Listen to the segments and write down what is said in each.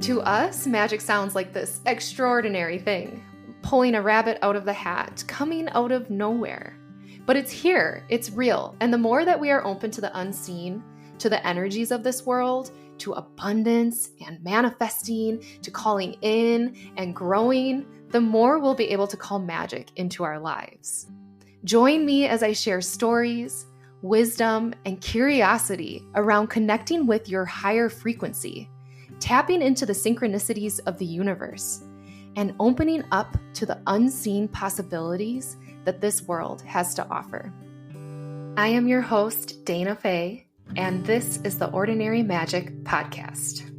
To us, magic sounds like this extraordinary thing, pulling a rabbit out of the hat, coming out of nowhere. But it's here, it's real, and the more that we are open to the unseen, to the energies of this world, to abundance and manifesting, to calling in and growing, the more we'll be able to call magic into our lives. Join me as I share stories, wisdom, and curiosity around connecting with your higher frequency, tapping into the synchronicities of the universe, and opening up to the unseen possibilities that this world has to offer. I am your host, Dayna Faye, and this is the Ordinary Magic Podcast.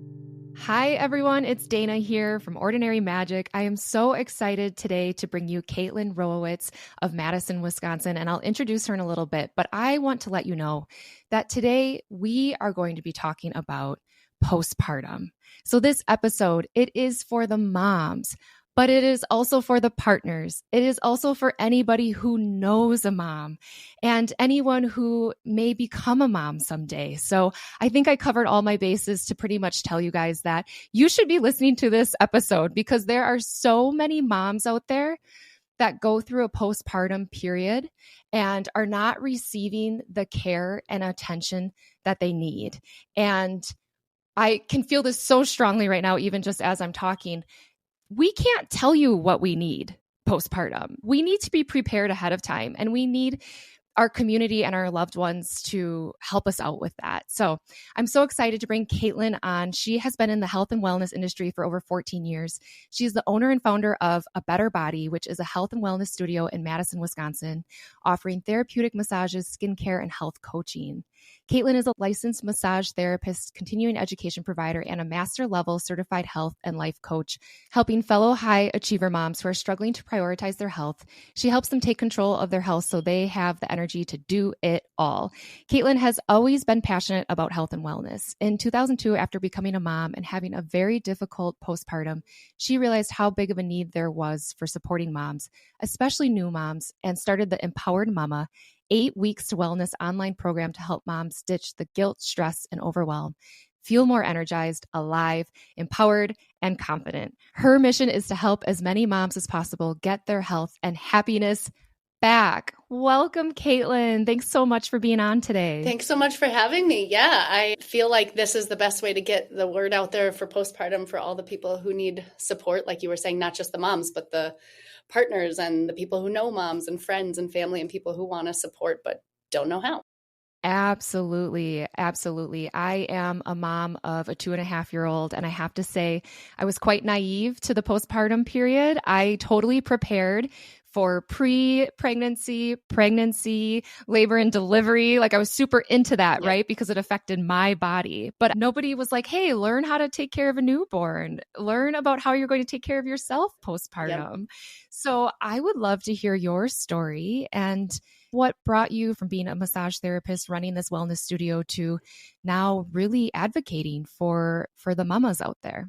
Hi, everyone. It's Dayna here from Ordinary Magic. I am so excited today to bring you Kaitlin Rohowetz of Madison, Wisconsin, and I'll introduce her in a little bit, but I want to let you know that today we are going to be talking about postpartum. So this episode, it is for the moms, but it is also for the partners. It is also for anybody who knows a mom and anyone who may become a mom someday. So I think I covered all my bases to pretty much tell you guys that you should be listening to this episode because there are so many moms out there that go through a postpartum period and are not receiving the care and attention that they need. And I can feel this so strongly right now, even just as I'm talking. We can't tell you what we need postpartum. We need to be prepared ahead of time, and we need our community and our loved ones to help us out with that. So I'm so excited to bring Kaitlin on. She has been in the health and wellness industry for over 14 years. She's the owner and founder of A Better Body, which is a health and wellness studio in Madison, Wisconsin, offering therapeutic massages, skincare, and health coaching. Kaitlin is a licensed massage therapist, continuing education provider, and a master level certified health and life coach, helping fellow high achiever moms who are struggling to prioritize their health. She helps them take control of their health so they have the energy to do it all. Kaitlin has always been passionate about health and wellness. In 2002, after becoming a mom and having a very difficult postpartum, she realized how big of a need there was for supporting moms, especially new moms, and started the Empowered Mama, 8 weeks to wellness online program to help moms ditch the guilt, stress, and overwhelm, feel more energized, alive, empowered, and confident. Her mission is to help as many moms as possible get their health and happiness back. Welcome, Kaitlin. Thanks so much for being on today. Thanks so much for having me. Yeah, I feel like this is the best way to get the word out there for postpartum for all the people who need support. Like you were saying, not just the moms, but the partners and the people who know moms and friends and family and people who want to support but don't know how. Absolutely. Absolutely. I am a mom of a 2.5-year-old, and I have to say I was quite naive to the postpartum period. I totally prepared for pre-pregnancy, pregnancy, labor and delivery. Like I was super into that, right? Because it affected my body. But nobody was like, hey, learn how to take care of a newborn. Learn about how you're going to take care of yourself postpartum. Yep. So I would love to hear your story and what brought you from being a massage therapist, running this wellness studio, to now really advocating for the mamas out there.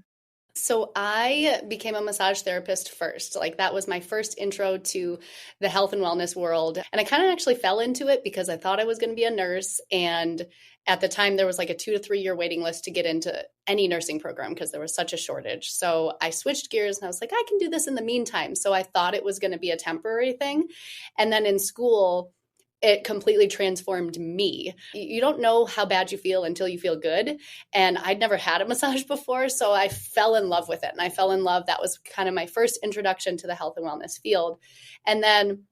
So I became a massage therapist first. Like that was my first intro to the health and wellness world. And I kind of actually fell into it because I thought I was going to be a nurse. And at the time there was like a 2 to 3 year waiting list to get into any nursing program because there was such a shortage. So I switched gears and I was like, I can do this in the meantime. So I thought it was going to be a temporary thing. And then in school, it completely transformed me. You don't know how bad you feel until you feel good. And I'd never had a massage before, so I fell in love with it. And I fell in love. That was kind of my first introduction to the health and wellness field. And then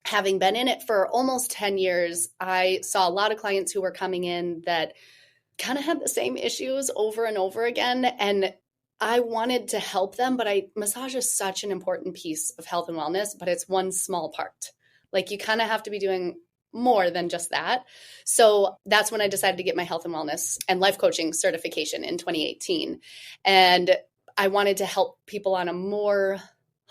having been in it for almost 10 years, I saw a lot of clients who were coming in that kind of had the same issues over and over again. And I wanted to help them, but massage is such an important piece of health and wellness, but it's one small part. Like you kind of have to be doing more than just that. So that's when I decided to get my health and wellness and life coaching certification in 2018. And I wanted to help people on a more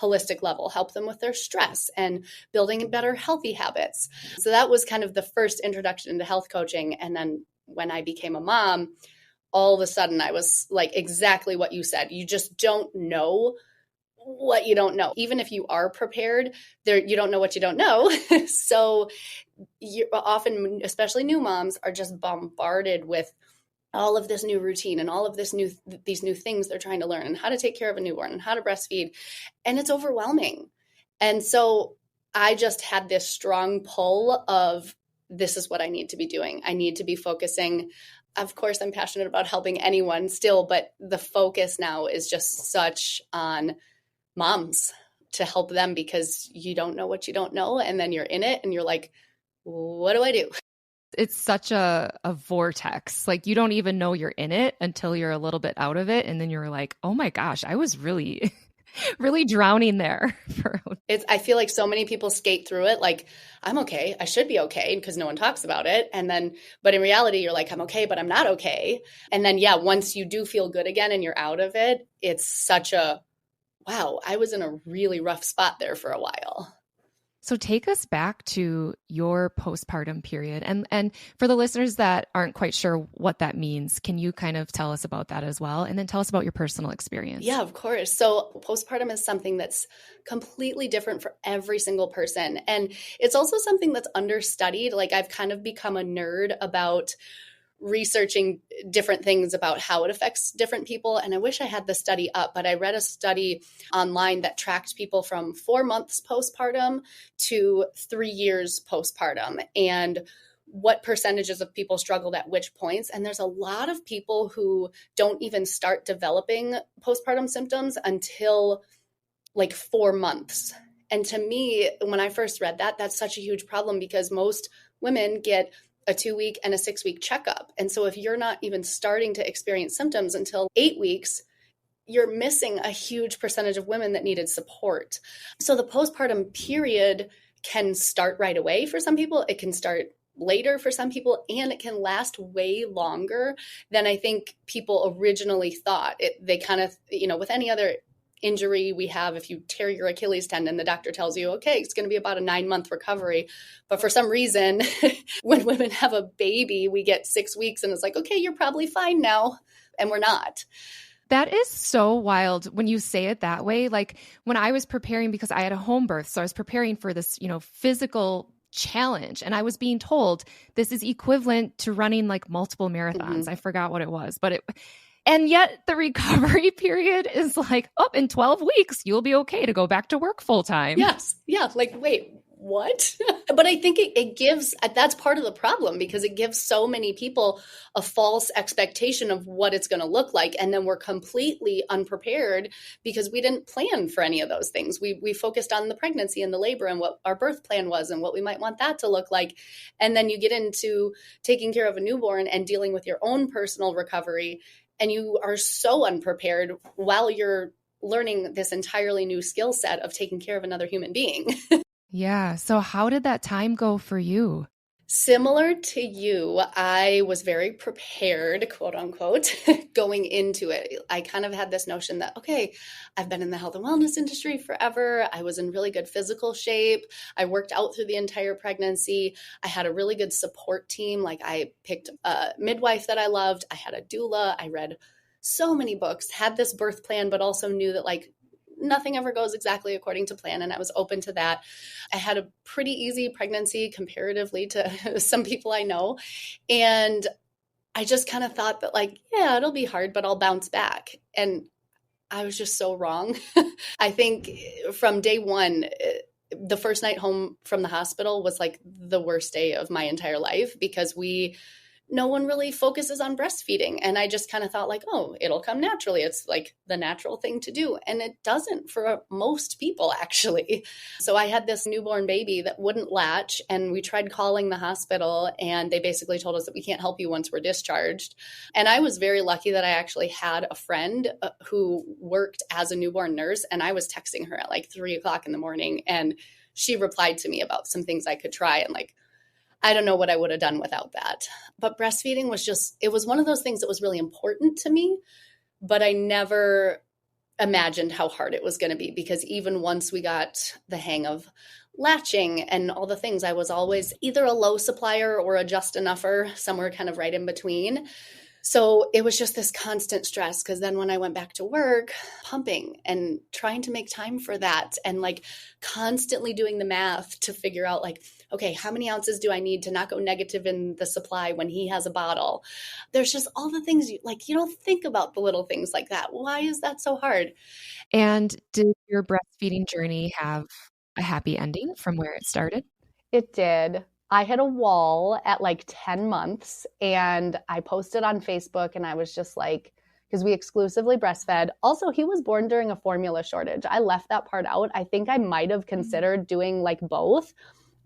holistic level, help them with their stress and building better healthy habits. So that was kind of the first introduction into health coaching. And then when I became a mom, all of a sudden I was like exactly what you said. You just don't know what you don't know. Even if you are prepared, you don't know what you don't know. So you often, especially new moms, are just bombarded with all of this new routine and all of these new things they're trying to learn, and how to take care of a newborn and how to breastfeed. And it's overwhelming. And so I just had this strong pull of, this is what I need to be doing. I need to be focusing. Of course, I'm passionate about helping anyone still, but the focus now is just such on moms, to help them, because you don't know what you don't know. And then you're in it and you're like, what do I do? It's such a vortex. Like, you don't even know you're in it until you're a little bit out of it. And then you're like, oh my gosh, I was really, really drowning there. I feel like so many people skate through it like, I'm okay, I should be okay, because no one talks about it. And then, but in reality, you're like, I'm okay, but I'm not okay. And then, yeah, once you do feel good again and you're out of it, it's such a, wow, I was in a really rough spot there for a while. So take us back to your postpartum period. And for the listeners that aren't quite sure what that means, can you kind of tell us about that as well? And then tell us about your personal experience. Yeah, of course. So postpartum is something that's completely different for every single person. And it's also something that's understudied. Like, I've kind of become a nerd about researching different things about how it affects different people. And I wish I had the study up, but I read a study online that tracked people from 4 months postpartum to 3 years postpartum, and what percentages of people struggled at which points. And there's a lot of people who don't even start developing postpartum symptoms until like 4 months. And to me, when I first read that, that's such a huge problem, because most women get a 2-week and a 6-week checkup. And so if you're not even starting to experience symptoms until 8 weeks, you're missing a huge percentage of women that needed support. So the postpartum period can start right away for some people. It can start later for some people, and it can last way longer than I think people originally thought. They kind of, with any other injury we have, if you tear your Achilles tendon, the doctor tells you, okay, it's going to be about a 9-month recovery. But for some reason, when women have a baby, we get 6 weeks and it's like, okay, you're probably fine now. And we're not. That is so wild when you say it that way. Like, when I was preparing, because I had a home birth, so I was preparing for this, physical challenge, and I was being told this is equivalent to running like multiple marathons. Mm-hmm. I forgot what it was, and yet the recovery period is like, in 12 weeks, you'll be okay to go back to work full time. Yes. Yeah. Like, wait, what? But I think it gives, that's part of the problem, because it gives so many people a false expectation of what it's going to look like. And then we're completely unprepared because we didn't plan for any of those things. We focused on the pregnancy and the labor and what our birth plan was and what we might want that to look like. And then you get into taking care of a newborn and dealing with your own personal recovery, and you are so unprepared while you're learning this entirely new skill set of taking care of another human being. Yeah. So how did that time go for you? Similar to you, I was very prepared, quote unquote, going into it. I kind of had this notion that, okay, I've been in the health and wellness industry forever. I was in really good physical shape. I worked out through the entire pregnancy. I had a really good support team. Like, I picked a midwife that I loved. I had a doula. I read so many books, had this birth plan, but also knew that, like, nothing ever goes exactly according to plan. And I was open to that. I had a pretty easy pregnancy comparatively to some people I know. And I just kind of thought that, like, yeah, it'll be hard, but I'll bounce back. And I was just so wrong. I think from day one, the first night home from the hospital was like the worst day of my entire life, because no one really focuses on breastfeeding. And I just kind of thought, like, oh, it'll come naturally. It's like the natural thing to do. And it doesn't for most people, actually. So I had this newborn baby that wouldn't latch, and we tried calling the hospital, and they basically told us that we can't help you once we're discharged. And I was very lucky that I actually had a friend who worked as a newborn nurse, and I was texting her at like 3:00 in the morning, and she replied to me about some things I could try. And, like, I don't know what I would have done without that. But breastfeeding it was one of those things that was really important to me, but I never imagined how hard it was going to be, because even once we got the hang of latching and all the things, I was always either a low supplier or a just enougher, somewhere kind of right in between. So it was just this constant stress, because then when I went back to work, pumping and trying to make time for that, and like constantly doing the math to figure out, like, okay, how many ounces do I need to not go negative in the supply when he has a bottle? There's just all the things you don't think about the little things like that. Why is that so hard? And did your breastfeeding journey have a happy ending from where it started? It did. I hit a wall at like 10 months and I posted on Facebook and I was just like, because we exclusively breastfed. Also, he was born during a formula shortage. I left that part out. I think I might have considered doing like both,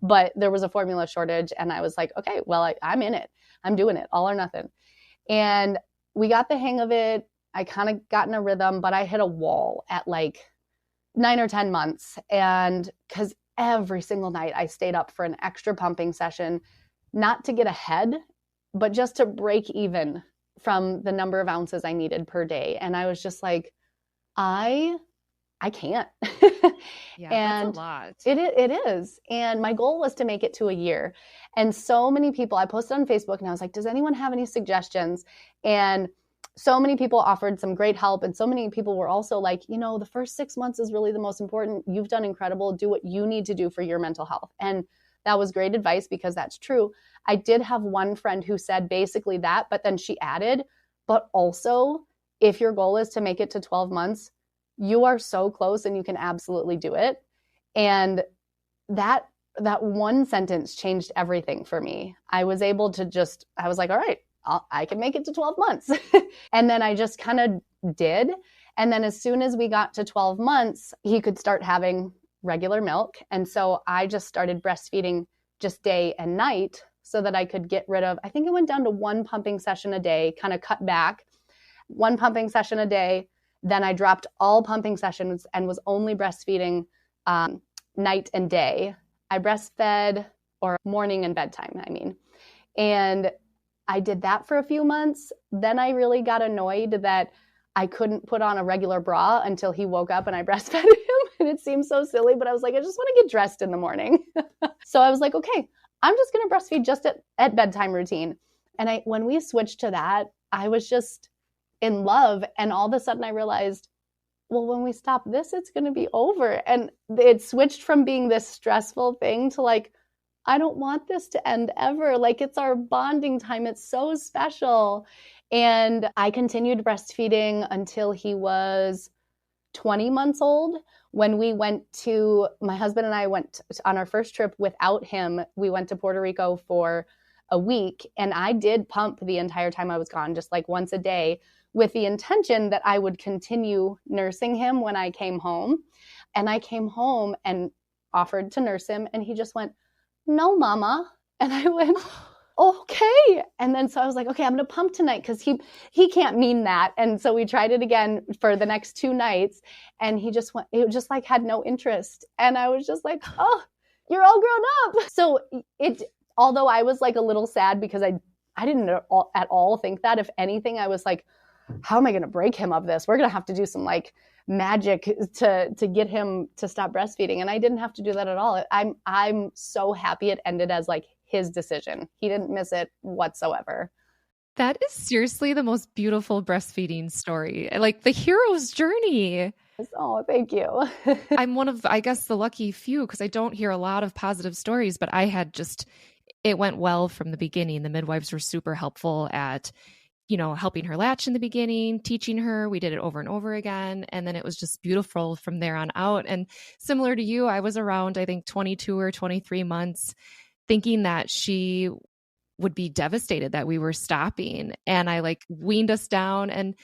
but there was a formula shortage and I was like, okay, well, I'm in it. I'm doing it, all or nothing. And we got the hang of it. I kind of got in a rhythm, but I hit a wall at like 9 or 10 months. And because every single night I stayed up for an extra pumping session, not to get ahead, but just to break even from the number of ounces I needed per day. And I was just like, I can't. Yeah, And that's a lot. it is. And my goal was to make it to a year. And so many people, I posted on Facebook and I was like, does anyone have any suggestions? And so many people offered some great help. And so many people were also like, the first 6 months is really the most important. You've done incredible. Do what you need to do for your mental health. And that was great advice because that's true. I did have one friend who said basically that, but then she added, but also if your goal is to make it to 12 months, you are so close and you can absolutely do it. And that one sentence changed everything for me. I was able to I was like, all right, I can make it to 12 months. And then I just kind of did. And then as soon as we got to 12 months, he could start having regular milk. And so I just started breastfeeding just day and night so that I could get rid of, I think it went down to one pumping session a day, kind of cut back, one pumping session a day. Then I dropped all pumping sessions and was only breastfeeding night and day. I breastfed, or morning and bedtime, and I did that for a few months. Then I really got annoyed that I couldn't put on a regular bra until he woke up and I breastfed him. And it seems so silly, but I was like, I just want to get dressed in the morning. So I was like, okay, I'm just going to breastfeed just at bedtime routine. And when we switched to that, I was just in love. And all of a sudden I realized, well, when we stop this, it's going to be over. And it switched from being this stressful thing to like, I don't want this to end ever. Like, it's our bonding time. It's so special. And I continued breastfeeding until he was 20 months old. When my husband and I went on our first trip without him. We went to Puerto Rico for a week and I did pump the entire time I was gone, just like once a day, with the intention that I would continue nursing him when I came home. And I came home and offered to nurse him and he just went, no, mama. And I went, okay. And then so I was like, okay, I'm going to pump tonight because he can't mean that. And so we tried it again for the next 2 nights and he just like had no interest. And I was just like, oh, you're all grown up. So although I was like a little sad because I didn't at all think that. If anything, I was like, how am I going to break him of this? We're going to have to do some like magic to get him to stop breastfeeding. And I didn't have to do that at all. I'm so happy it ended as like his decision. He didn't miss it whatsoever. That is seriously the most beautiful breastfeeding story. Like the hero's journey. Oh, thank you. I'm one of, I guess, the lucky few because I don't hear a lot of positive stories, but I had it went well from the beginning. The midwives were super helpful at helping her latch in the beginning, teaching her. We did it over and over again. And then it was just beautiful from there on out. And similar to you, I was around, I think 22 or 23 months thinking that she would be devastated that we were stopping. And I like weaned us down and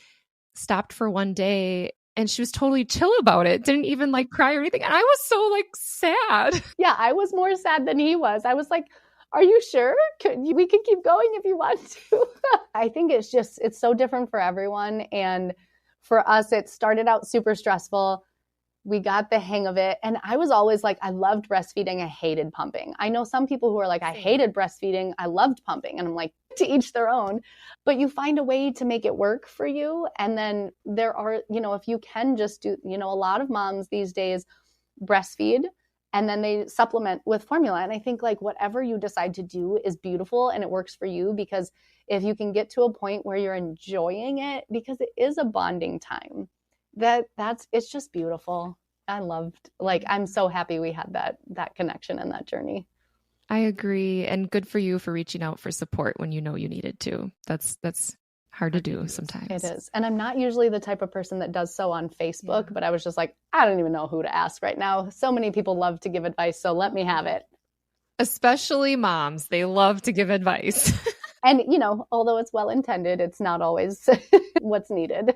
stopped for one day. And she was totally chill about it. Didn't even like cry or anything. And I was so like sad. Yeah, I was more sad than he was. I was like, are you sure? We can keep going if you want to. I think it's so different for everyone. And for us, it started out super stressful. We got the hang of it. And I was always like, I loved breastfeeding. I hated pumping. I know some people who are like, I hated breastfeeding. I loved pumping. And I'm like, to each their own. But you find a way to make it work for you. And then there are, if you can just do, a lot of moms these days breastfeed and then they supplement with formula. And I think like whatever you decide to do is beautiful and it works for you, because if you can get to a point where you're enjoying it, because it is a bonding time, it's just beautiful. I'm so happy we had that connection and that journey. I agree. And good for you for reaching out for support when you know you needed to. That's hard to do sometimes. It is. And I'm not usually the type of person that does so on Facebook, but I was just like, I don't even know who to ask right now. So many people love to give advice, so let me have it. Especially moms, they love to give advice. And, although it's well intended, it's not always what's needed.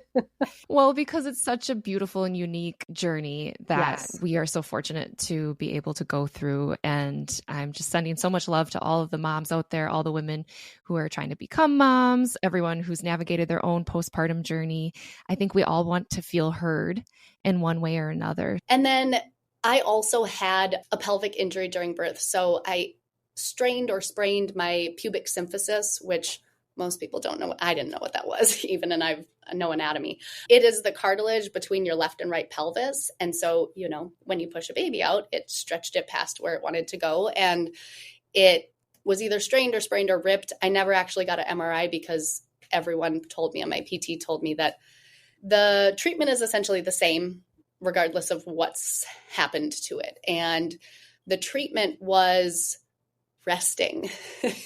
Well, because it's such a beautiful and unique journey that we are so fortunate to be able to go through. And I'm just sending so much love to all of the moms out there, all the women who are trying to become moms, everyone who's navigated their own postpartum journey. I think we all want to feel heard in one way or another. And then I also had a pelvic injury during birth. So I strained or sprained my pubic symphysis, which most people don't know. I didn't know what that was, even, and I know anatomy. It is the cartilage between your left and right pelvis. And so, when you push a baby out, it stretched it past where it wanted to go. And it was either strained or sprained or ripped. I never actually got an MRI because everyone told me, and my PT told me, that the treatment is essentially the same regardless of what's happened to it. And the treatment was resting.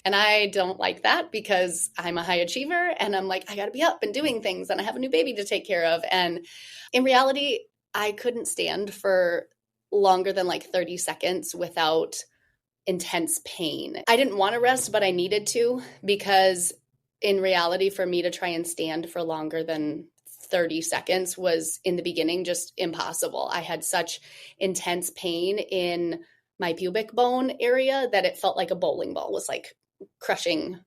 And I don't like that because I'm a high achiever and I'm like, I got to be up and doing things and I have a new baby to take care of. And in reality, I couldn't stand for longer than like 30 seconds without intense pain. I didn't want to rest, but I needed to, because in reality, for me to try and stand for longer than 30 seconds was in the beginning just impossible. I had such intense pain in my pubic bone area that it felt like a bowling ball was like crushing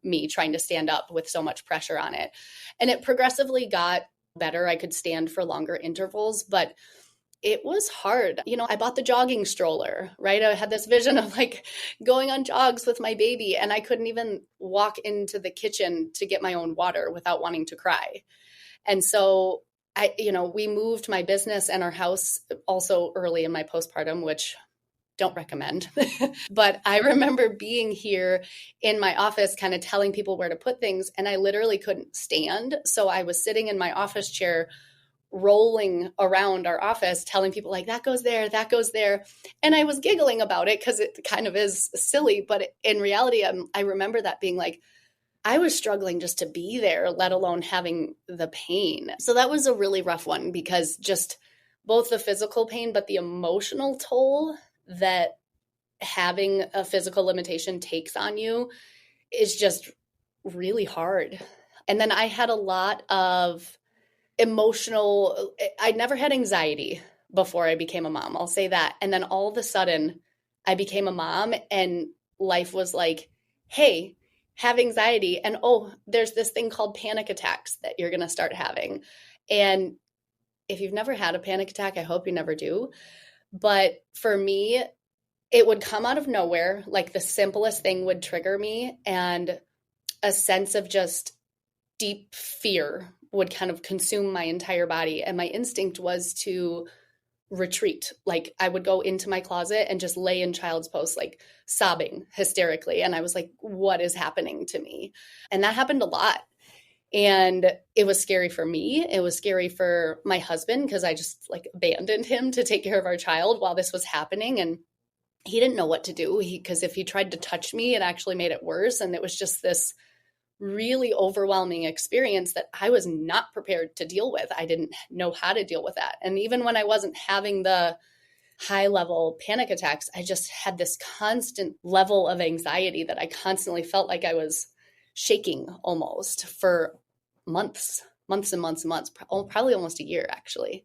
me trying to stand up with so much pressure on it. And it progressively got better. I could stand for longer intervals, but it was hard. I bought the jogging stroller, right? I had this vision of like going on jogs with my baby, and I couldn't even walk into the kitchen to get my own water without wanting to cry. And so we moved my business and our house also early in my postpartum, which don't recommend. But I remember being here in my office, kind of telling people where to put things, and I literally couldn't stand. So I was sitting in my office chair, rolling around our office, telling people like, that goes there, that goes there. And I was giggling about it because it kind of is silly. But in reality, I remember that being like, I was struggling just to be there, let alone having the pain. So that was a really rough one, because just both the physical pain, but the emotional toll that having a physical limitation takes on you is just really hard. And then I had a lot of I never had anxiety before I became a mom. I'll say that. And then all of a sudden I became a mom and life was like, hey, have anxiety. And there's this thing called panic attacks that you're going to start having. And if you've never had a panic attack, I hope you never do. But for me, it would come out of nowhere. Like the simplest thing would trigger me, and a sense of just deep fear would kind of consume my entire body. And my instinct was to retreat. Like I would go into my closet and just lay in child's pose, like sobbing hysterically. And I was like, what is happening to me? And that happened a lot. And it was scary for me. It was scary for my husband, because I just like abandoned him to take care of our child while this was happening. And he didn't know what to do, because if he tried to touch me, it actually made it worse. And it was just this really overwhelming experience that I was not prepared to deal with. I didn't know how to deal with that. And even when I wasn't having the high level panic attacks, I just had this constant level of anxiety that I constantly felt like I was shaking almost for months and months, probably almost a year, actually.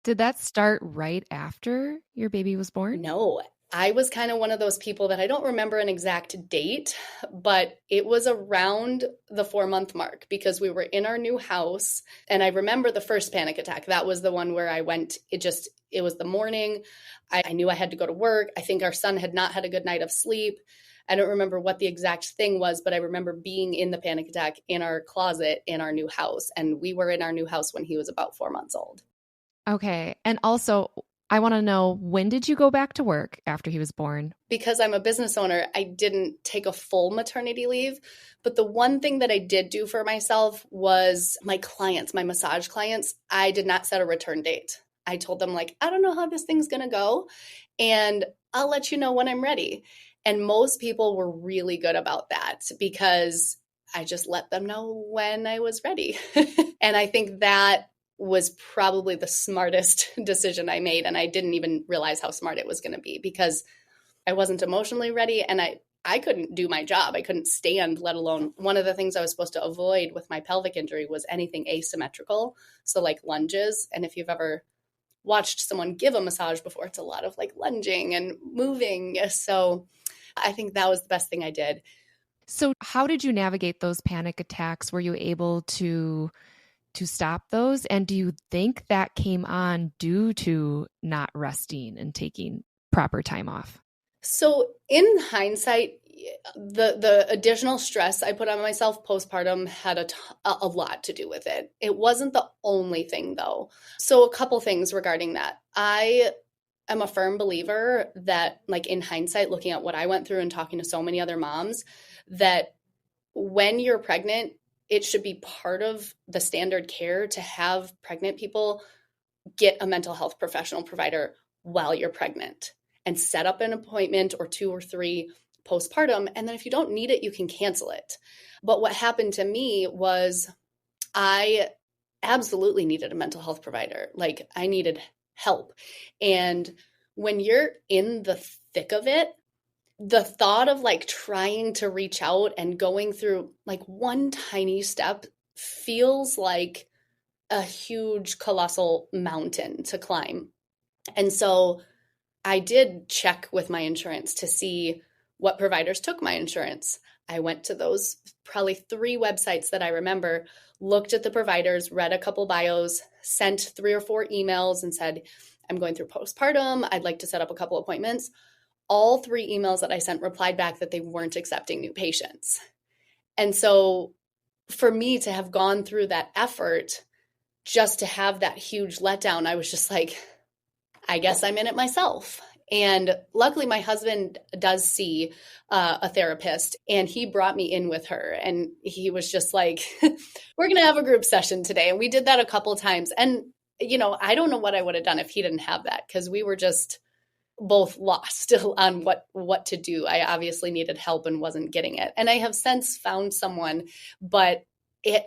Did that start right after your baby was born? No, I was kind of one of those people that I don't remember an exact date, but it was around the 4-month mark, because we were in our new house. And I remember the first panic attack. That was the one where I went, it was the morning. I knew I had to go to work. I think our son had not had a good night of sleep. I don't remember what the exact thing was, but I remember being in the panic attack in our closet in our new house. And we were in our new house when he was about 4 months old. Okay. And also, I want to know, when did you go back to work after he was born? Because I'm a business owner, I didn't take a full maternity leave. But the one thing that I did do for myself was my massage clients, I did not set a return date. I told them, like, I don't know how this thing's going to go, and I'll let you know when I'm ready. And most people were really good about that because I just let them know when I was ready. And I think that was probably the smartest decision I made. And I didn't even realize how smart it was going to be because I wasn't emotionally ready and I couldn't do my job. I couldn't stand, let alone one of the things I was supposed to avoid with my pelvic injury was anything asymmetrical. So like lunges. And if you've ever watched someone give a massage before, it's a lot of like lunging and moving. So I think that was the best thing I did. So how did you navigate those panic attacks? Were you able to stop those? And do you think that came on due to not resting and taking proper time off? So in hindsight, the additional stress I put on myself postpartum had a lot to do with it. It wasn't the only thing though. So a couple things regarding that. I am a firm believer that like in hindsight, looking at what I went through and talking to so many other moms, that when you're pregnant, it should be part of the standard care to have pregnant people get a mental health professional provider while you're pregnant and set up an appointment or 2 or 3 postpartum. And then if you don't need it, you can cancel it. But what happened to me was I absolutely needed a mental health provider. Like I needed help. And when you're in the thick of it, the thought of like trying to reach out and going through like one tiny step feels like a huge, colossal mountain to climb. And so I did check with my insurance to see what providers took my insurance. I went to those probably 3 websites that I remember, looked at the providers, read a couple bios, sent 3 or 4 emails and said, I'm going through postpartum. I'd like to set up a couple appointments. All 3 emails that I sent replied back that they weren't accepting new patients. And so for me to have gone through that effort just to have that huge letdown, I was just like, I guess I'm in it myself. And luckily, my husband does see a therapist, and he brought me in with her. And he was just like, we're going to have a group session today. And we did that a couple of times. And, you know, I don't know what I would have done if he didn't have that, because we were just both lost on what to do. I obviously needed help and wasn't getting it. And I have since found someone, but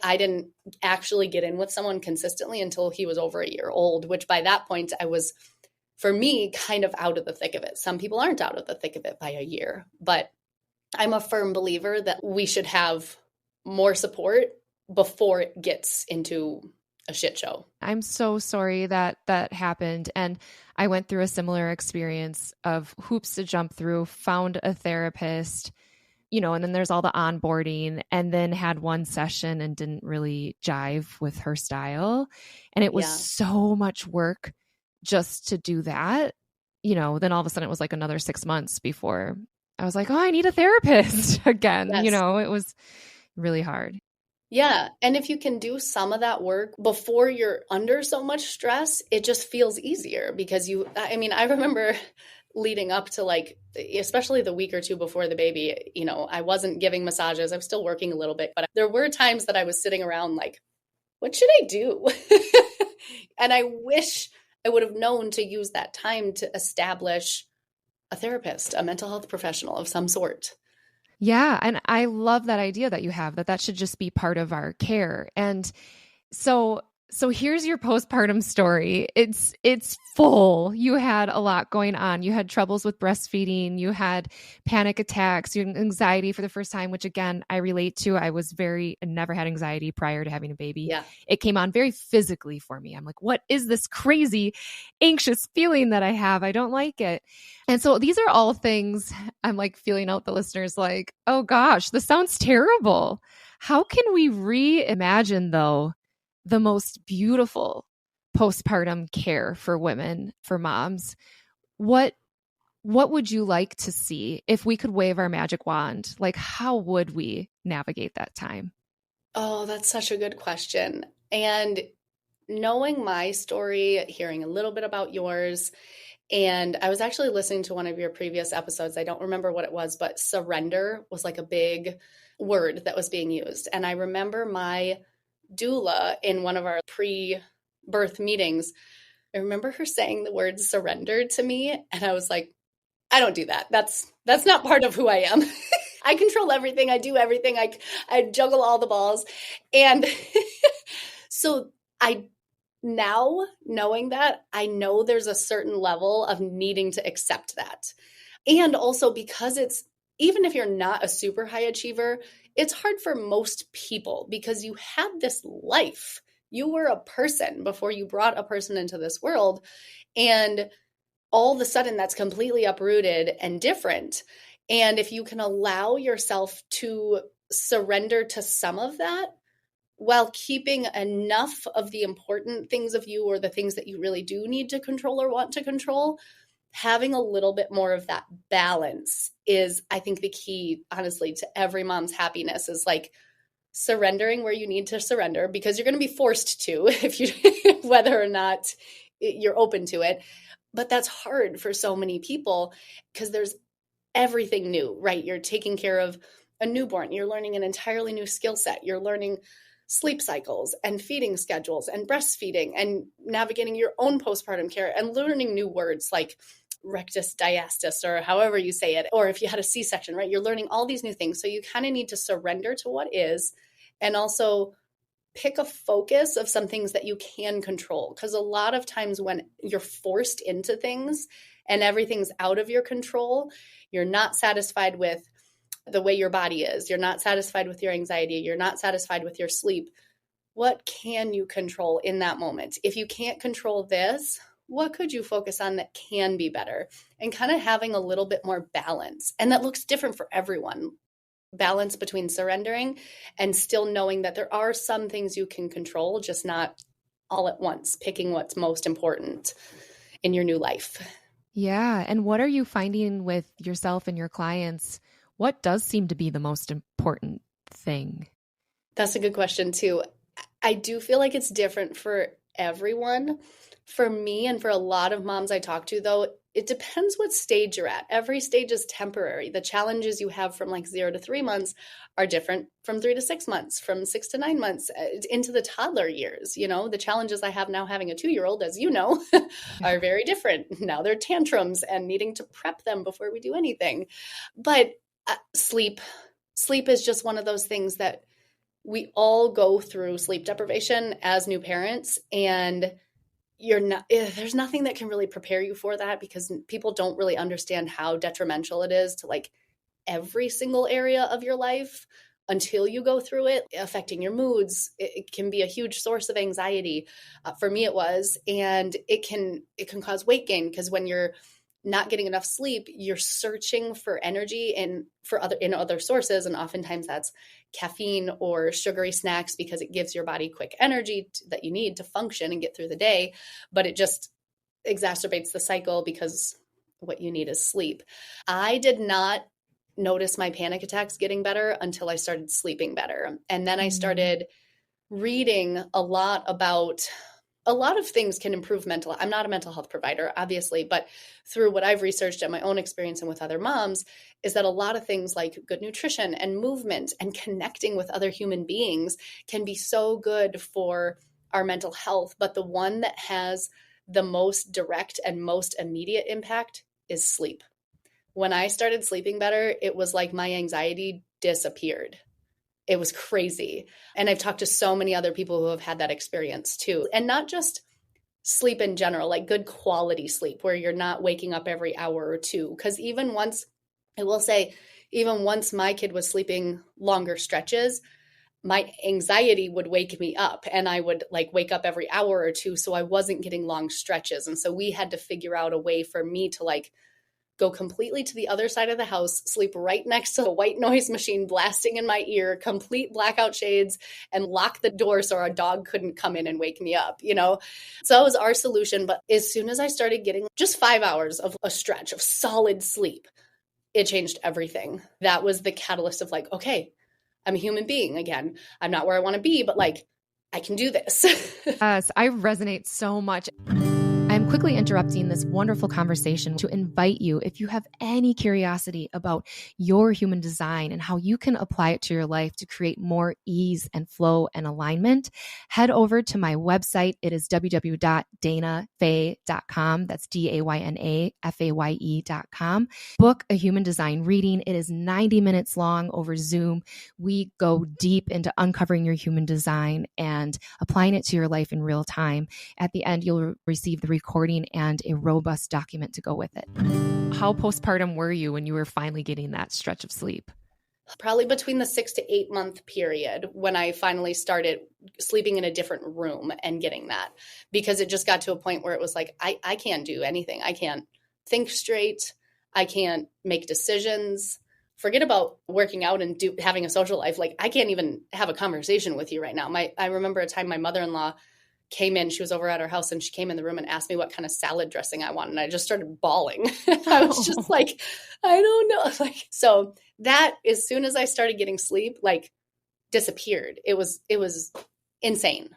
I didn't actually get in with someone consistently until he was over a year old, which by that point I was, for me, kind of out of the thick of it. Some people aren't out of the thick of it by a year, but I'm a firm believer that we should have more support before it gets into a shit show. I'm so sorry that that happened. And I went through a similar experience of hoops to jump through, found a therapist, you know, and then there's all the onboarding, and then had one session and didn't really jive with her style. And it was so much work just to do that, you know. Then all of a sudden it was like another 6 months before I was like, oh, I need a therapist again. Yes. You know, it was really hard. Yeah. And if you can do some of that work before you're under so much stress, it just feels easier because I remember leading up to like, especially the week or 2 before the baby, you know, I wasn't giving massages. I was still working a little bit, but there were times that I was sitting around like, what should I do? And I wish I would have known to use that time to establish a therapist, a mental health professional of some sort. Yeah. And I love that idea that you have, that should just be part of our care. And so here's your postpartum story. It's full. You had a lot going on. You had troubles with breastfeeding. You had panic attacks. You had anxiety for the first time, which again, I relate to. I never had anxiety prior to having a baby. Yeah. It came on very physically for me. I'm like, what is this crazy, anxious feeling that I have? I don't like it. And so these are all things I'm like feeling out the listeners like, oh gosh, this sounds terrible. How can we reimagine though the most beautiful postpartum care for women, for moms? What would you like to see if we could wave our magic wand? Like, how would we navigate that time? Oh, that's such a good question. And knowing my story, hearing a little bit about yours, and I was actually listening to one of your previous episodes. I don't remember what it was, but surrender was like a big word that was being used. And I remember my doula in one of our pre-birth meetings, I remember her saying the word surrender to me. And I was like, I don't do that. That's not part of who I am. I control everything. I do everything. I juggle all the balls. And so I now knowing that, I know there's a certain level of needing to accept that. And also because it's, even if you're not a super high achiever, it's hard for most people because you had this life. You were a person before you brought a person into this world. And all of a sudden that's completely uprooted and different. And if you can allow yourself to surrender to some of that while keeping enough of the important things of you or the things that you really do need to control or want to control, having a little bit more of that balance is, I think, the key, honestly, to every mom's happiness is like surrendering where you need to surrender because you're going to be forced to if you, whether or not you're open to it. But that's hard for so many people because there's everything new, right? You're taking care of a newborn. You're learning an entirely new skill set. You're learning sleep cycles and feeding schedules and breastfeeding and navigating your own postpartum care and learning new words like rectus diastis or however you say it. Or if you had a C-section, right? You're learning all these new things. So you kind of need to surrender to what is and also pick a focus of some things that you can control. Because a lot of times when you're forced into things and everything's out of your control, you're not satisfied with the way your body is. You're not satisfied with your anxiety. You're not satisfied with your sleep. What can you control in that moment? If you can't control this, what could you focus on that can be better? And kind of having a little bit more balance. And that looks different for everyone. Balance between surrendering and still knowing that there are some things you can control, just not all at once, picking what's most important in your new life. Yeah. And what are you finding with yourself and your clients? What does seem to be the most important thing? That's a good question too. I do feel like it's different for everyone. For me and for a lot of moms I talk to, though, it depends what stage you're at. Every stage is temporary. The challenges you have from like 0 to 3 months are different from 3 to 6 months, from 6 to 9 months into the toddler years. You know, the challenges I have now having a 2-year-old, as you know, are very different. Now they're tantrums and needing to prep them before we do anything. But sleep is just one of those things that we all go through sleep deprivation as new parents, and there's nothing that can really prepare you for that because people don't really understand how detrimental it is to like every single area of your life until you go through it, affecting your moods. It can be a huge source of anxiety. For me, it was, and it can cause weight gain because when you're not getting enough sleep, you're searching for energy in other sources. And oftentimes that's caffeine or sugary snacks because it gives your body quick energy that you need to function and get through the day. But it just exacerbates the cycle because what you need is sleep. I did not notice my panic attacks getting better until I started sleeping better. And then I started reading a lot of things can improve I'm not a mental health provider, obviously, but through what I've researched and my own experience and with other moms is that a lot of things like good nutrition and movement and connecting with other human beings can be so good for our mental health. But the one that has the most direct and most immediate impact is sleep. When I started sleeping better, it was like my anxiety disappeared. It was crazy. And I've talked to so many other people who have had that experience too. And not just sleep in general, like good quality sleep where you're not waking up every hour or two. Because even once my kid was sleeping longer stretches, my anxiety would wake me up and I would like wake up every hour or two. So I wasn't getting long stretches. And so we had to figure out a way for me to like go completely to the other side of the house, sleep right next to the white noise machine blasting in my ear, complete blackout shades, and lock the door so our dog couldn't come in and wake me up, you know? So that was our solution. But as soon as I started getting just 5 hours of a stretch of solid sleep, it changed everything. That was the catalyst of like, okay, I'm a human being again. I'm not where I want to be, but like, I can do this. Yes, I resonate so much. I'm I'm quickly interrupting this wonderful conversation to invite you, if you have any curiosity about your human design and how you can apply it to your life to create more ease and flow and alignment, head over to my website. It is www.daynafaye.com. That's DAYNAFAYE.com. Book a human design reading. It is 90 minutes long over Zoom. We go deep into uncovering your human design and applying it to your life in real time. At the end, you'll receive the recording and a robust document to go with it. How postpartum were you when you were finally getting that stretch of sleep? Probably between the 6 to 8 month period when I finally started sleeping in a different room and getting that, because it just got to a point where it was like, I can't do anything. I can't think straight. I can't make decisions. Forget about working out and having a social life. Like, I can't even have a conversation with you right now. I remember a time my mother-in-law came in, she was over at our house, and she came in the room and asked me what kind of salad dressing I wanted. And I just started bawling. I was just like, I don't know. Like, so that, as soon as I started getting sleep, like, disappeared. It was insane.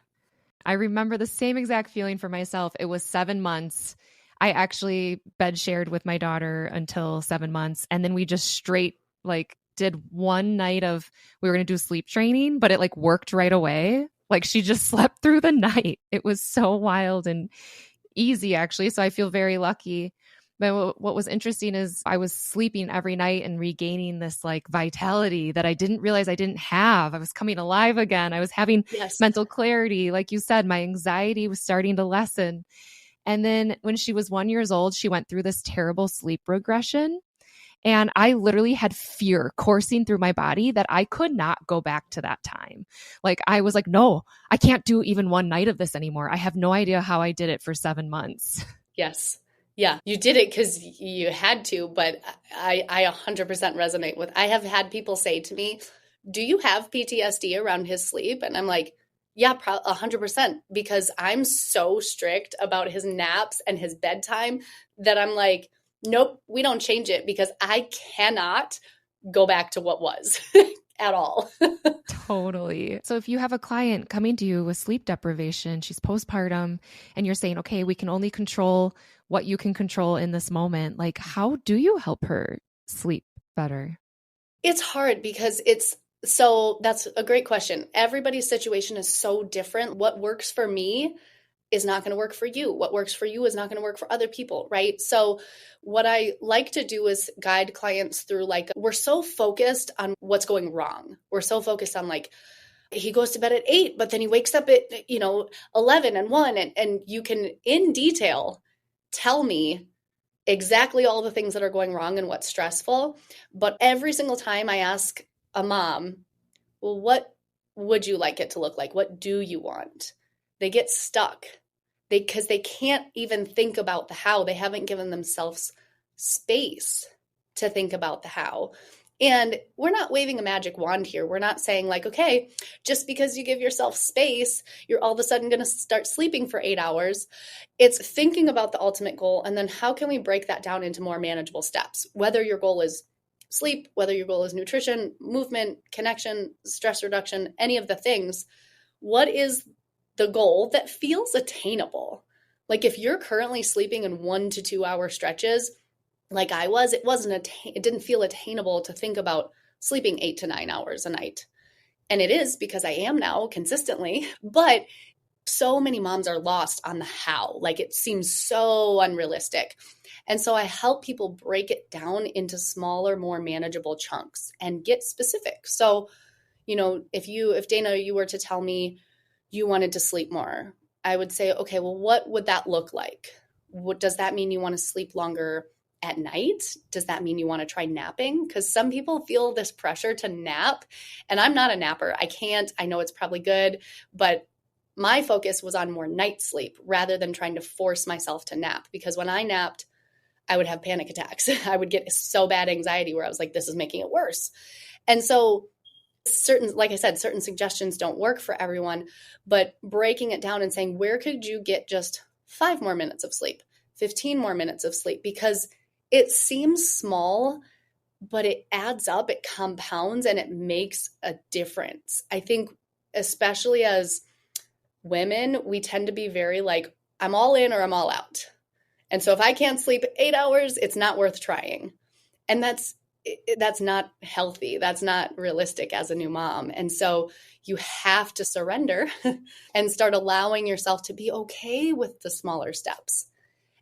I remember the same exact feeling for myself. It was 7 months. I actually bed shared with my daughter until 7 months. And then we just straight did one night of, we were going to do sleep training, but it worked right away. Like, she just slept through the night. It was so wild and easy, actually. So I feel very lucky. But what was interesting is I was sleeping every night and regaining this vitality that I didn't realize I didn't have. I was coming alive again. I was having mental clarity. Like you said, my anxiety was starting to lessen. And then when she was 1 year old, she went through this terrible sleep regression. And I literally had fear coursing through my body that I could not go back to that time. I was like, no, I can't do even one night of this anymore. I have no idea how I did it for 7 months. Yes. Yeah. You did it because you had to, but I 100% resonate with, I have had people say to me, do you have PTSD around his sleep? And I'm like, yeah, 100%, because I'm so strict about his naps and his bedtime that I'm like, nope, we don't change it, because I cannot go back to what was at all. Totally. So if you have a client coming to you with sleep deprivation, she's postpartum, and you're saying, okay, we can only control what you can control in this moment. How do you help her sleep better? It's hard because that's a great question. Everybody's situation is so different. What works for me is not going to work for you. What works for you is not going to work for other people, right? So what I like to do is guide clients through, we're so focused on what's going wrong. We're so focused on he goes to bed at 8, but then he wakes up at 11 and 1, and you can in detail tell me exactly all the things that are going wrong and what's stressful. But every single time I ask a mom, well, what would you like it to look like? What do you want? They get stuck because they can't even think about the how. They haven't given themselves space to think about the how. And we're not waving a magic wand here. We're not saying okay, just because you give yourself space, you're all of a sudden going to start sleeping for 8 hours. It's thinking about the ultimate goal. And then how can we break that down into more manageable steps? Whether your goal is sleep, whether your goal is nutrition, movement, connection, stress reduction, any of the things, what is the goal that feels attainable? If you're currently sleeping in 1 to 2 hour stretches, like I was, it didn't feel attainable to think about sleeping 8 to 9 hours a night. And it is, because I am now consistently, but so many moms are lost on the how. It seems so unrealistic. And so I help people break it down into smaller, more manageable chunks and get specific. So, if Dayna, you were to tell me you wanted to sleep more, I would say, okay, well, what would that look like? Does that mean you want to sleep longer at night? Does that mean you want to try napping? Because some people feel this pressure to nap, and I'm not a napper. I can't. I know it's probably good, but my focus was on more night sleep rather than trying to force myself to nap, because when I napped, I would have panic attacks. I would get so bad anxiety where I was like, this is making it worse. And so like I said, certain suggestions don't work for everyone, but breaking it down and saying, where could you get just 5 more minutes of sleep, 15 more minutes of sleep? Because it seems small, but it adds up, it compounds, and it makes a difference. I think especially as women, we tend to be very I'm all in or I'm all out. And so if I can't sleep 8 hours, it's not worth trying. And that's not healthy. That's not realistic as a new mom. And so you have to surrender and start allowing yourself to be okay with the smaller steps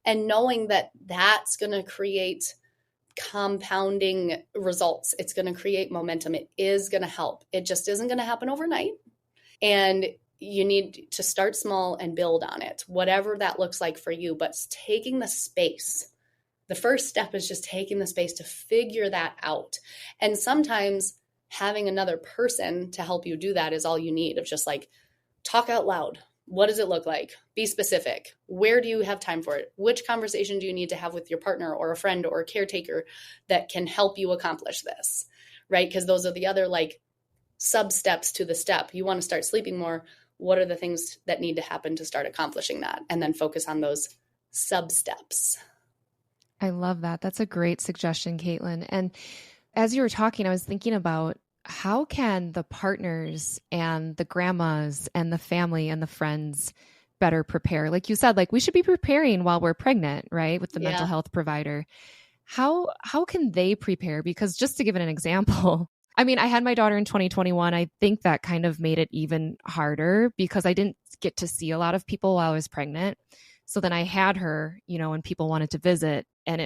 and knowing that that's going to create compounding results. It's going to create momentum. It is going to help. It just isn't going to happen overnight. And you need to start small and build on it, whatever that looks like for you. But taking the space, the first step is just taking the space to figure that out. And sometimes having another person to help you do that is all you need, of just like, talk out loud. What does it look like? Be specific. Where do you have time for it? Which conversation do you need to have with your partner or a friend or a caretaker that can help you accomplish this, right? Because those are the other like sub steps to the step. You want to start sleeping more. What are the things that need to happen to start accomplishing that? And then focus on those sub steps. I love that. That's a great suggestion, Kaitlin. And as you were talking, I was thinking about how can the partners and the grandmas and the family and the friends better prepare? Like you said, like we should be preparing while we're pregnant, right? With the mental health provider. How can they prepare? Because just to give it an example, I mean, I had my daughter in 2021. I think that kind of made it even harder because I didn't get to see a lot of people while I was pregnant. So then I had her, and people wanted to visit, and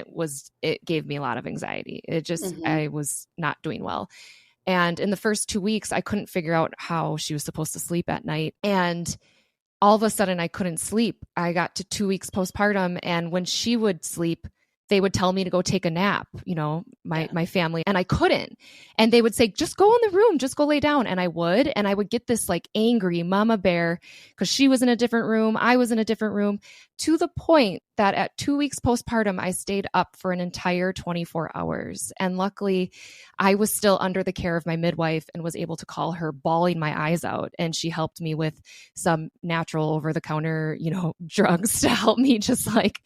it gave me a lot of anxiety. It just, I was not doing well. And in the first 2 weeks, I couldn't figure out how she was supposed to sleep at night. And all of a sudden I couldn't sleep. I got to 2 weeks postpartum. And when she would sleep, they would tell me to go take a nap, my family, and I couldn't. And they would say, just go in the room, just go lay down. And I would get this like angry mama bear because she was in a different room. I was in a different room, to the point that at 2 weeks postpartum, I stayed up for an entire 24 hours. And luckily I was still under the care of my midwife and was able to call her bawling my eyes out. And she helped me with some natural over the counter, drugs to help me just like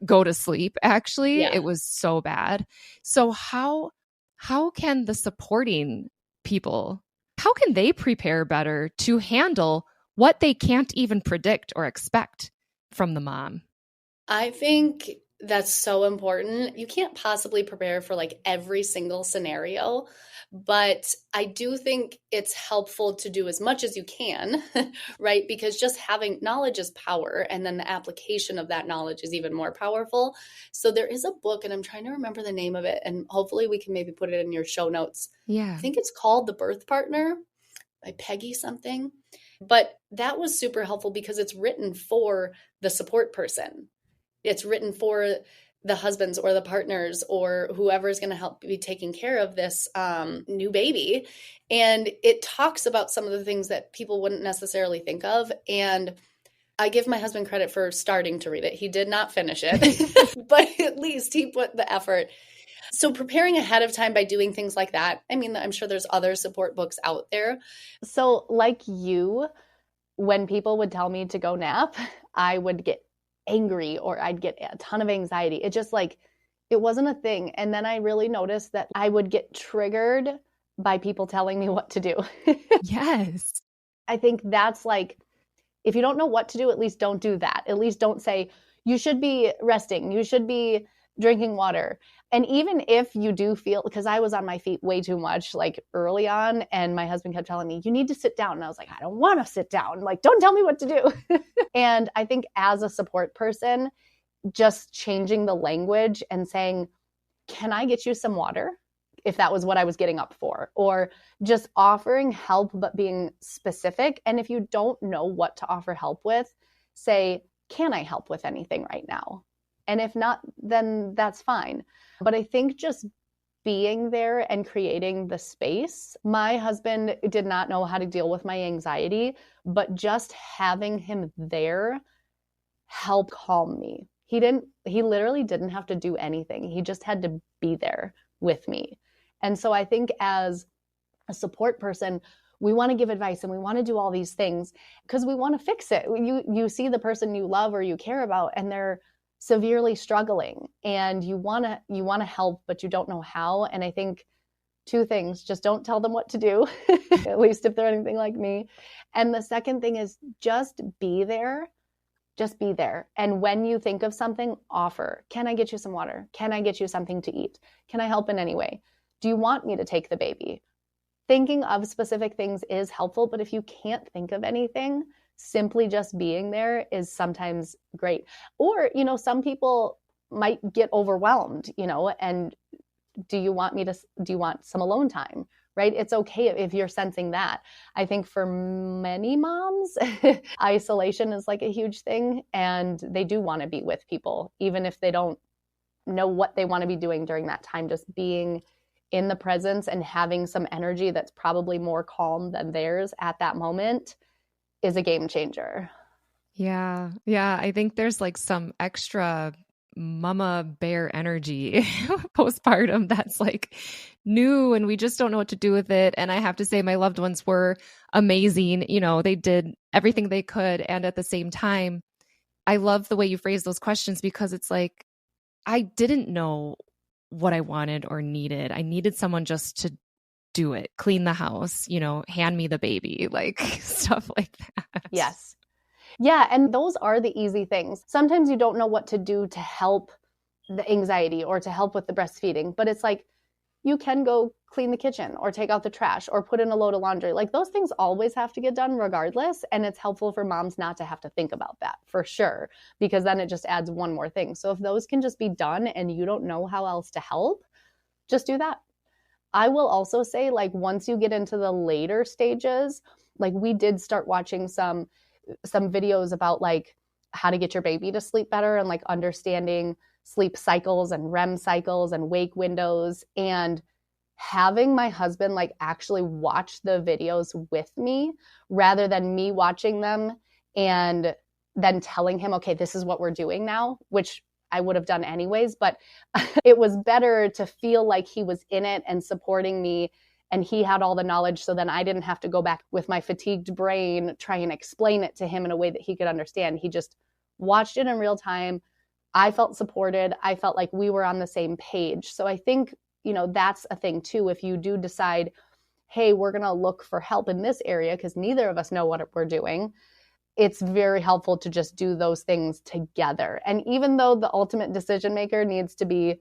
go to sleep. Actually, It was so bad. So how can the supporting people, how can they prepare better to handle what they can't even predict or expect from the mom? I think that's so important. You can't possibly prepare for like every single scenario, but I do think it's helpful to do as much as you can, right? Because just having knowledge is power, and then the application of that knowledge is even more powerful. So there is a book, and I'm trying to remember the name of it, and hopefully we can maybe put it in your show notes. Yeah. I think it's called The Birth Partner by Peggy something. But that was super helpful because it's written for the support person. It's written for the husbands or the partners or whoever is going to help be taking care of this new baby. And it talks about some of the things that people wouldn't necessarily think of. And I give my husband credit for starting to read it. He did not finish it, but at least he put the effort. So preparing ahead of time by doing things like that, I mean, I'm sure there's other support books out there. So like you, when people would tell me to go nap, I would get angry or I'd get a ton of anxiety. It just like, it wasn't a thing. And then I really noticed that I would get triggered by people telling me what to do. Yes. I think that's like, if you don't know what to do, at least don't do that. At least don't say, you should be resting. You should be drinking water. And even if you do feel, because I was on my feet way too much, like early on, and my husband kept telling me, you need to sit down. And I was like, I don't want to sit down. Like, don't tell me what to do. And I think as a support person, just changing the language and saying, can I get you some water? If that was what I was getting up for, or just offering help, but being specific. And if you don't know what to offer help with, say, can I help with anything right now? And if not, then that's fine. But I think just being there and creating the space. My husband did not know how to deal with my anxiety, but just having him there helped calm me. He literally didn't have to do anything. He just had to be there with me. And so I think as a support person, we want to give advice and we want to do all these things because we want to fix it. You see the person you love or you care about and they're severely struggling and you want to help, but you don't know how. And I think two things, just don't tell them what to do, at least if they're anything like me. And the second thing is just be there Just be there. And when you think of something, offer. Can I get you some water? Can I get you something to eat? Can I help in any way? Do you want me to take the baby? Thinking of specific things is helpful, but if you can't think of anything, simply just being there is sometimes great. Or, some people might get overwhelmed, and do you want some alone time? Right? It's okay if you're sensing that. I think for many moms, isolation is like a huge thing, and they do want to be with people, even if they don't know what they want to be doing during that time. Just being in the presence and having some energy that's probably more calm than theirs at that moment is a game changer. Yeah. Yeah. I think there's like some extra mama bear energy postpartum that's like new, and we just don't know what to do with it. And I have to say, my loved ones were amazing. They did everything they could. And at the same time, I love the way you phrase those questions, because it's like, I didn't know what I wanted or needed. I needed someone just to do it, clean the house, hand me the baby, like stuff like that. Yes. Yeah. And those are the easy things. Sometimes you don't know what to do to help the anxiety or to help with the breastfeeding, but it's like, you can go clean the kitchen or take out the trash or put in a load of laundry. Like, those things always have to get done regardless. And it's helpful for moms not to have to think about that, for sure, because then it just adds one more thing. So if those can just be done and you don't know how else to help, just do that. I will also say, like, once you get into the later stages, like, we did start watching some videos about like how to get your baby to sleep better and like understanding sleep cycles and REM cycles and wake windows, and having my husband like actually watch the videos with me rather than me watching them and then telling him, okay, this is what we're doing now, which I would have done anyways. But it was better to feel like he was in it and supporting me, and he had all the knowledge, so then I didn't have to go back with my fatigued brain, try and explain it to him in a way that he could understand. He just watched it in real time. I felt supported. I felt like we were on the same page. So I think, that's a thing too. If you do decide, hey, we're going to look for help in this area because neither of us know what we're doing, it's very helpful to just do those things together. And even though the ultimate decision maker needs to be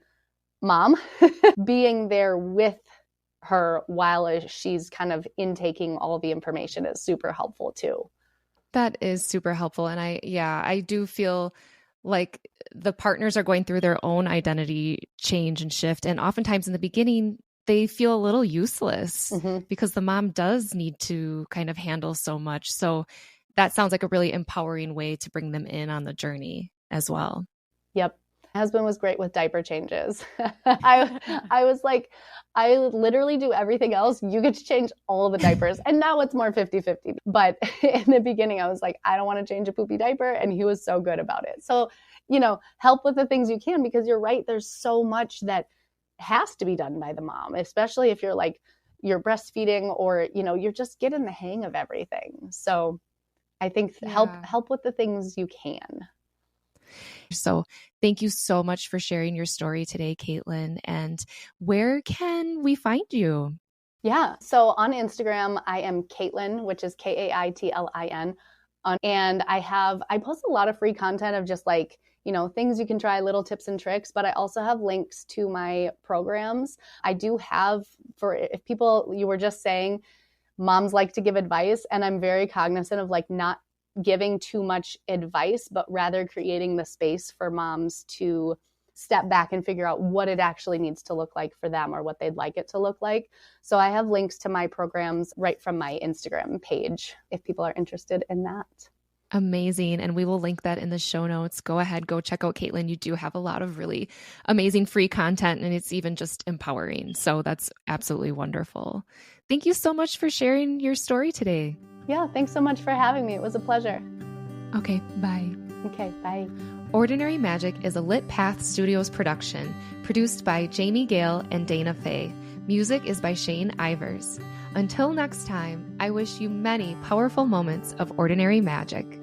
mom, being there with her while she's kind of intaking all the information is super helpful too. That is super helpful. And I do feel like the partners are going through their own identity change and shift. And oftentimes in the beginning, they feel a little useless because the mom does need to kind of handle so much. So that sounds like a really empowering way to bring them in on the journey as well. Yep. My husband was great with diaper changes. I was like, I literally do everything else. You get to change all the diapers. And now it's more 50-50. But in the beginning, I was like, I don't want to change a poopy diaper. And he was so good about it. So, help with the things you can, because you're right. There's so much that has to be done by the mom, especially if you're breastfeeding or, you're just getting the hang of everything. So I think help with the things you can. So thank you so much for sharing your story today, Kaitlin. And where can we find you? Yeah. So on Instagram, I am Kaitlin, which is Kaitlin. And I post a lot of free content of just like, things you can try, little tips and tricks, but I also have links to my programs. I do have, if people, you were just saying, moms like to give advice, and I'm very cognizant of like not giving too much advice, but rather creating the space for moms to step back and figure out what it actually needs to look like for them or what they'd like it to look like. So I have links to my programs right from my Instagram page if people are interested in that. Amazing. And we will link that in the show notes. Go ahead, go check out Kaitlin. You do have a lot of really amazing free content, and it's even just empowering. So that's absolutely wonderful. Thank you so much for sharing your story today. Yeah, thanks so much for having me. It was a pleasure. Okay, bye. Okay, bye. Ordinary Magic is a Lit Path Studios production, produced by Jamie Gale and Dayna Faye. Music is by Shane Ivers. Until next time, I wish you many powerful moments of ordinary magic.